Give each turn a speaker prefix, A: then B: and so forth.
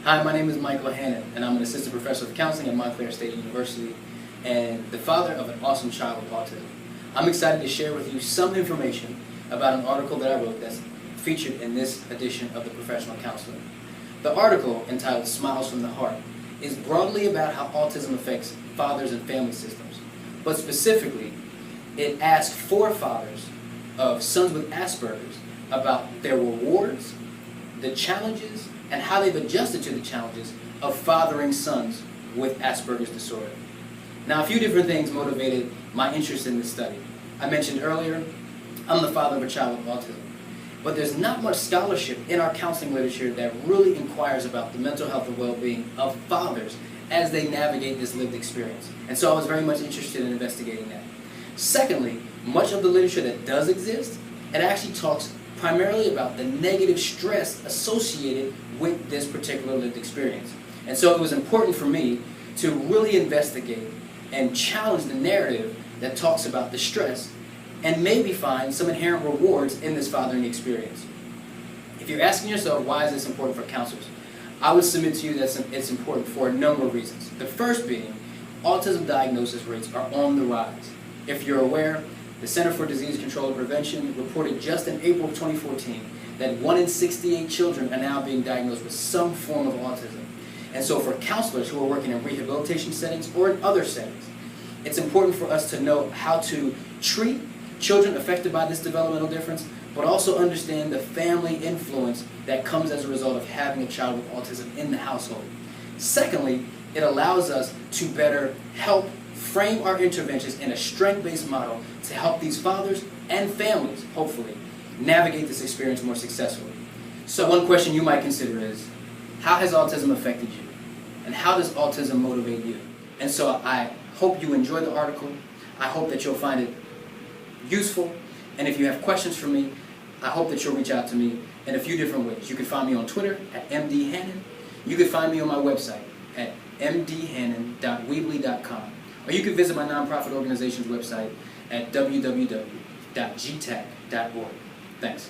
A: Hi, my name is Michael Hannon, and I'm an assistant professor of counseling at Montclair State University and the father of an awesome child with autism. I'm excited to share with you some information about an article that I wrote that's featured in this edition of the Professional Counselor. The article, entitled Smiles from the Heart, is broadly about how autism affects fathers and family systems, but specifically, it asks four fathers of sons with Asperger's about their rewards, the challenges, and how they've adjusted to the challenges of fathering sons with Asperger's disorder. Now, a few different things motivated my interest in this study. I mentioned earlier, I'm the father of a child with autism, but there's not much scholarship in our counseling literature that really inquires about the mental health and well-being of fathers as they navigate this lived experience. And so I was very much interested in investigating that. Secondly, much of the literature that does exist, it actually talks primarily about the negative stress associated with this particular lived experience. And so it was important for me to really investigate and challenge the narrative that talks about the stress and maybe find some inherent rewards in this fathering experience. If you're asking yourself, why is this important for counselors? I would submit to you that it's important for a number of reasons. The first being, autism diagnosis rates are on the rise. If you're aware, the Center for Disease Control and Prevention reported just in April of 2014 that 1 in 68 children are now being diagnosed with some form of autism. And so for counselors who are working in rehabilitation settings or in other settings, it's important for us to know how to treat children affected by this developmental difference, but also understand the family influence that comes as a result of having a child with autism in the household. Secondly, it allows us to better help frame our interventions in a strength-based model to help these fathers and families, hopefully, navigate this experience more successfully. So one question you might consider is, how has autism affected you? And how does autism motivate you? And so I hope you enjoy the article. I hope that you'll find it useful. And if you have questions for me, I hope that you'll reach out to me in a few different ways. You can find me on Twitter at mdhannon. You can find me on my website at mdhannon.weebly.com. Or you can visit my nonprofit organization's website at www.gtac.org. Thanks.